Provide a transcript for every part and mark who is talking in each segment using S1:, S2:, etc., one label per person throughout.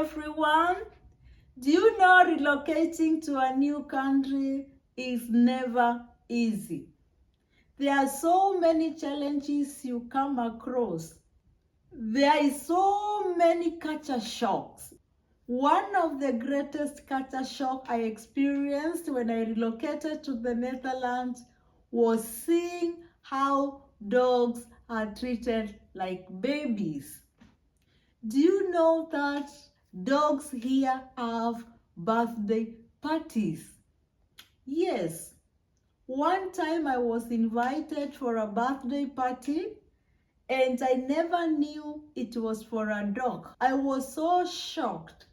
S1: everyone. Do you know relocating to a new country is never easy? There are so many challenges you come across. There is so many culture shocks. One of the greatest culture shock I experienced when I relocated to the Netherlands was seeing how dogs are treated like babies. Do you know that dogs here have birthday parties? Yes. One time I was invited for a birthday party and I never knew it was for a dog. I was so shocked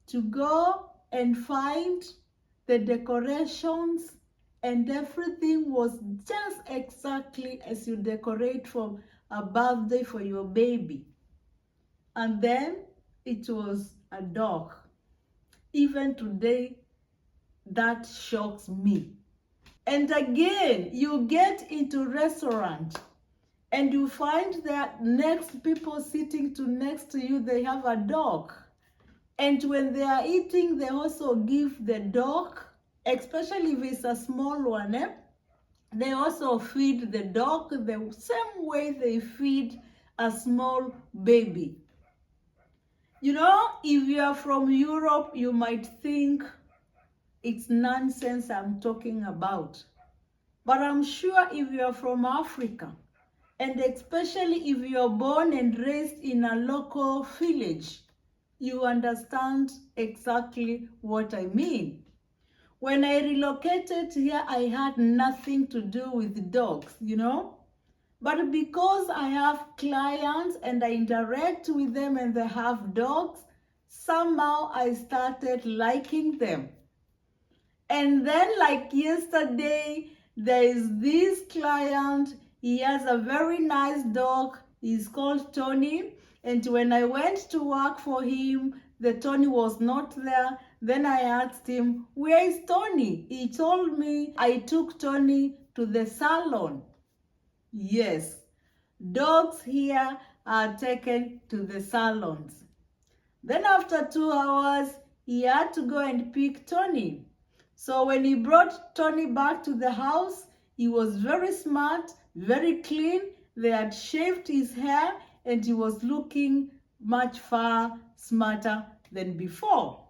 S1: to go and find the decorations and everything was just exactly as you decorate for a birthday for your baby. And then it was a dog. Even today, that shocks me. And again, you get into restaurant and you find that next people sitting next to you, they have a dog. And when they are eating, they also give the dog, especially if it's a small one, they also feed the dog the same way they feed a small baby. You know, if you are from Europe, you might think it's nonsense I'm talking about. But I'm sure if you are from Africa, and especially if you are born and raised in a local village, you understand exactly what I mean. When I relocated here, I had nothing to do with dogs, you know. But because I have clients and I interact with them and they have dogs, somehow I started liking them. And then like yesterday, there is this client, he has a very nice dog, he's called Tony. And when I went to work for him, the Tony was not there. Then I asked him, where is Tony? He told me I took Tony to the salon. Yes, dogs here are taken to the salons. Then after 2 hours, he had to go and pick Tony. So when he brought Tony back to the house, he was very smart, very clean. They had shaved his hair and he was looking much far smarter than before.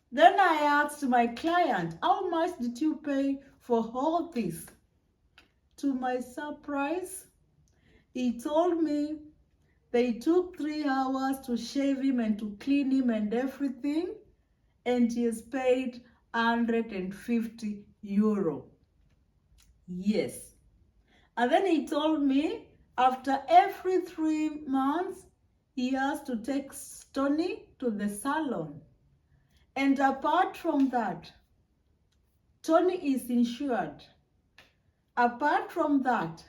S1: Then I asked my client, how much did you pay for all this? To my surprise, he told me they took 3 hours to shave him and to clean him and everything, and he has paid 150 euro. Yes. And then he told me after every 3 months, he has to take Tony to the salon. And apart from that, Tony is insured. Apart from that,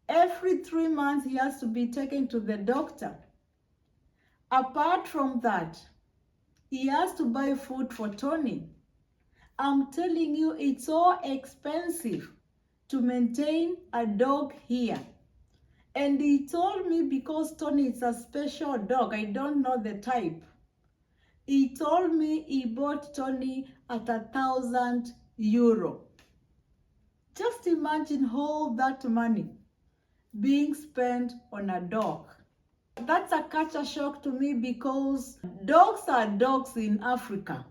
S1: every 3 months he has to be taken to the doctor. Apart from that, he has to buy food for Tony. I'm telling you, it's so expensive to maintain a dog here. And he told me because Tony is a special dog, I don't know the type. He told me he bought Tony at 1,000 euro. Just imagine all that money being spent on a dog. That's a culture shock to me because dogs are dogs in Africa.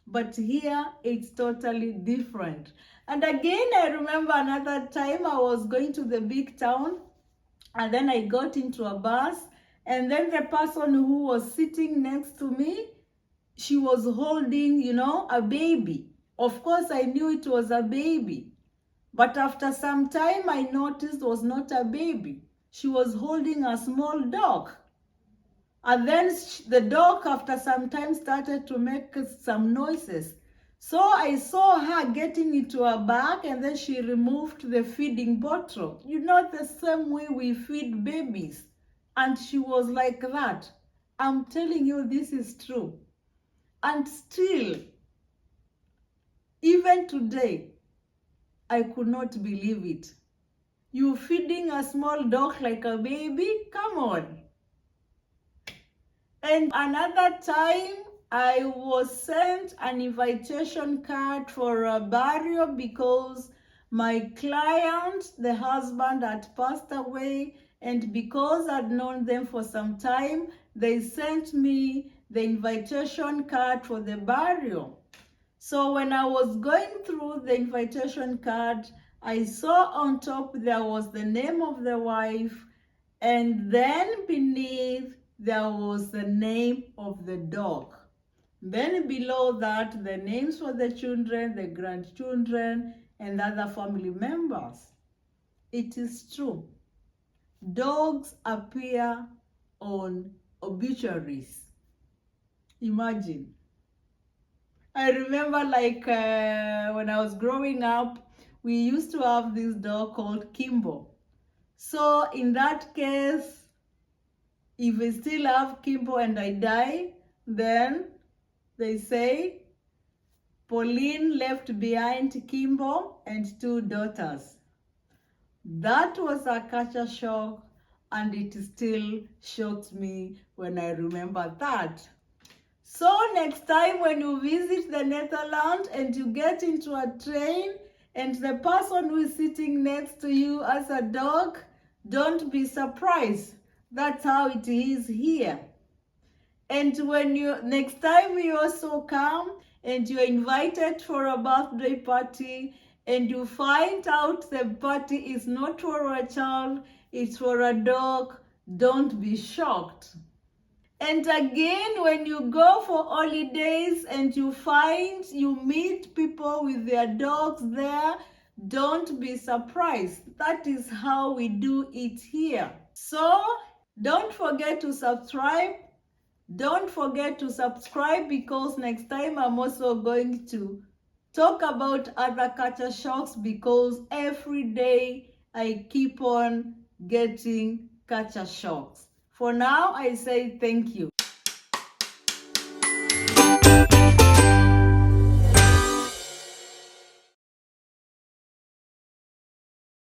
S1: But here it's totally different. And again, I remember another time I was going to the big town and then I got into a bus and then the person who was sitting next to me, she was holding, you know, a baby. Of course, I knew it was a baby. But after some time, I noticed it was not a baby. She was holding a small dog. And then the dog, after some time, started to make some noises. So I saw her getting into her bag and then she removed the feeding bottle. You know, the same way we feed babies. And she was like that. I'm telling you, this is true. And still, even today, I could not believe it. You feeding a small dog like a baby? Come on. And another time, I was sent an invitation card for a burial because my client, the husband, had passed away, and because I'd known them for some time, they sent me the invitation card for the burial. So when I was going through the invitation card, I saw on top there was the name of the wife, and then beneath there was the name of the dog. Then below that, the names for the children, the grandchildren, and other family members. It is true. Dogs appear on obituaries. Imagine. I remember when I was growing up, we used to have this dog called Kimbo. So in that case, if we still have Kimbo and I die, then they say Pauline left behind Kimbo and 2 daughters. That was a culture shock, and it still shocks me when I remember that. So next time when you visit the Netherlands and you get into a train and the person who is sitting next to you as a dog, don't be surprised. That's how it is here. And when next time you also come and you're invited for a birthday party and you find out the party is not for a child, it's for a dog, don't be shocked. And again, when you go for holidays and you meet people with their dogs there, don't be surprised. That is how we do it here. So don't forget to subscribe. Don't forget to subscribe because next time I'm also going to talk about other culture shocks because every day I keep on getting culture shocks. For now, I say thank you.